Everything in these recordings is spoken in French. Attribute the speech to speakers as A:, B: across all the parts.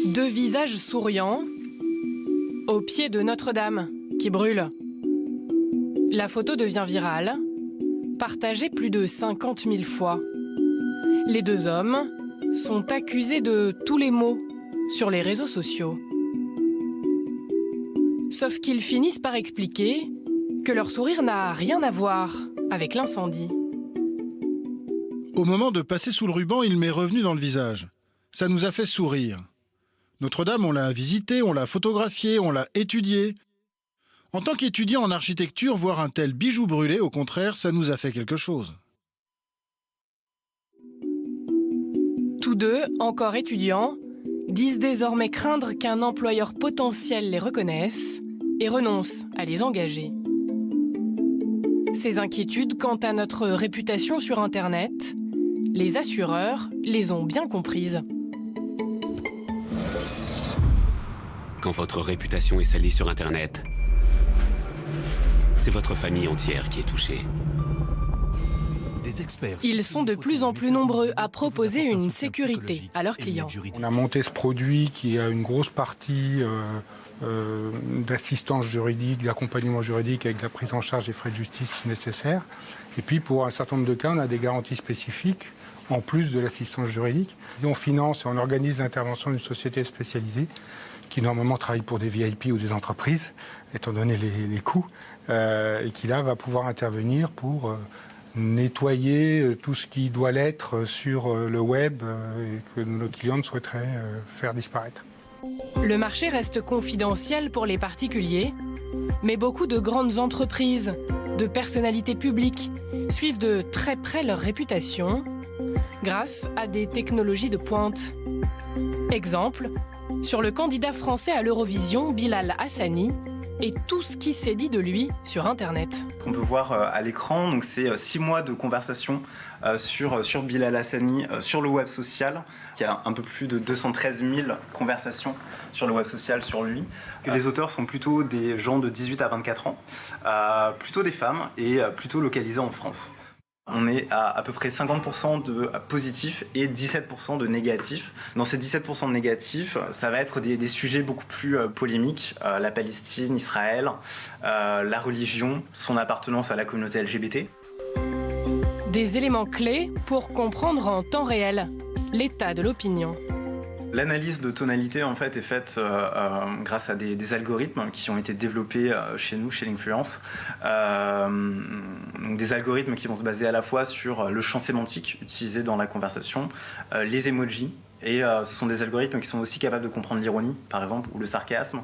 A: Deux visages souriants au pied de Notre-Dame qui brûle. La photo devient virale, partagée plus de 50 000 fois. Les deux hommes sont accusés de tous les maux sur les réseaux sociaux. Sauf qu'ils finissent par expliquer que leur sourire n'a rien à voir avec l'incendie.
B: Au moment de passer sous le ruban, il m'est revenu dans le visage. Ça nous a fait sourire. Notre-Dame, on l'a visitée, on l'a photographiée, on l'a étudiée. En tant qu'étudiant en architecture, voir un tel bijou brûlé, au contraire, ça nous a fait quelque chose.
A: Tous deux, encore étudiants, disent désormais craindre qu'un employeur potentiel les reconnaisse et renonce à les engager. Ces inquiétudes quant à notre réputation sur Internet, les assureurs les ont bien comprises.
C: Quand votre réputation est salie sur Internet, c'est votre famille entière qui est touchée.
A: Ils sont de plus en plus nombreux à proposer une sécurité à leurs clients.
D: On a monté ce produit qui a une grosse partie d'assistance juridique, d'accompagnement juridique avec la prise en charge des frais de justice si nécessaire. Et puis pour un certain nombre de cas, on a des garanties spécifiques en plus de l'assistance juridique. On finance et on organise l'intervention d'une société spécialisée qui normalement travaille pour des VIP ou des entreprises, étant donné les coûts, et qui là va pouvoir intervenir pour nettoyer tout ce qui doit l'être sur le web et que nos clients souhaiteraient faire disparaître.
A: Le marché reste confidentiel pour les particuliers, mais beaucoup de grandes entreprises, de personnalités publiques suivent de très près leur réputation grâce à des technologies de pointe. Exemple, sur le candidat français à l'Eurovision, Bilal Hassani, et tout ce qui s'est dit de lui sur Internet.
E: On peut voir à l'écran, donc c'est 6 mois de conversation sur Bilal Hassani sur le web social. Il y a un peu plus de 213 000 conversations sur le web social sur lui. Les auteurs sont plutôt des gens de 18 à 24 ans, plutôt des femmes et plutôt localisés en France. On est à peu près 50% de positifs et 17% de négatifs. Dans ces 17% de négatifs, ça va être des sujets beaucoup plus polémiques. La Palestine, Israël, la religion, son appartenance à la communauté LGBT.
A: Des éléments clés pour comprendre en temps réel l'état de l'opinion.
E: L'analyse de tonalité en fait est faite grâce à des algorithmes qui ont été développés chez nous, chez l'Influence. Des algorithmes qui vont se baser à la fois sur le champ sémantique utilisé dans la conversation, les emojis, et ce sont des algorithmes qui sont aussi capables de comprendre l'ironie, par exemple, ou le sarcasme,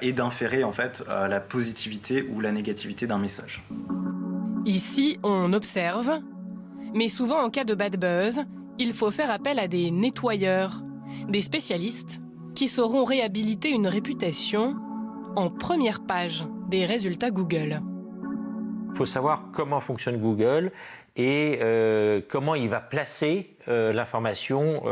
E: et d'inférer en fait la positivité ou la négativité d'un message.
A: Ici, on observe, mais souvent en cas de bad buzz, il faut faire appel à des nettoyeurs, des spécialistes qui sauront réhabiliter une réputation en première page des résultats Google.
F: Il faut savoir comment fonctionne Google et comment il va placer l'information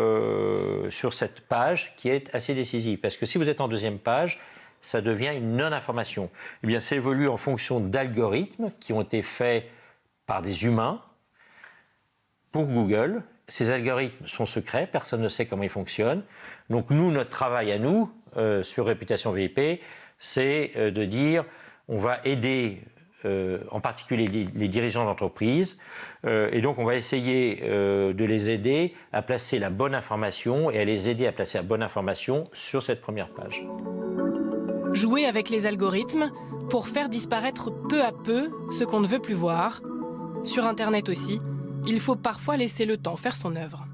F: sur cette page qui est assez décisive. Parce que si vous êtes en deuxième page, ça devient une non-information. Eh bien, ça évolue en fonction d'algorithmes qui ont été faits par des humains pour Google. Ces algorithmes sont secrets, personne ne sait comment ils fonctionnent. Donc nous, notre travail à nous, sur Réputation VIP, c'est de dire on va aider en particulier les dirigeants d'entreprise, et donc on va essayer de les aider à placer la bonne information et à les aider à placer la bonne information sur cette première page.
A: Jouer avec les algorithmes pour faire disparaître peu à peu ce qu'on ne veut plus voir. Sur Internet aussi, il faut parfois laisser le temps faire son œuvre.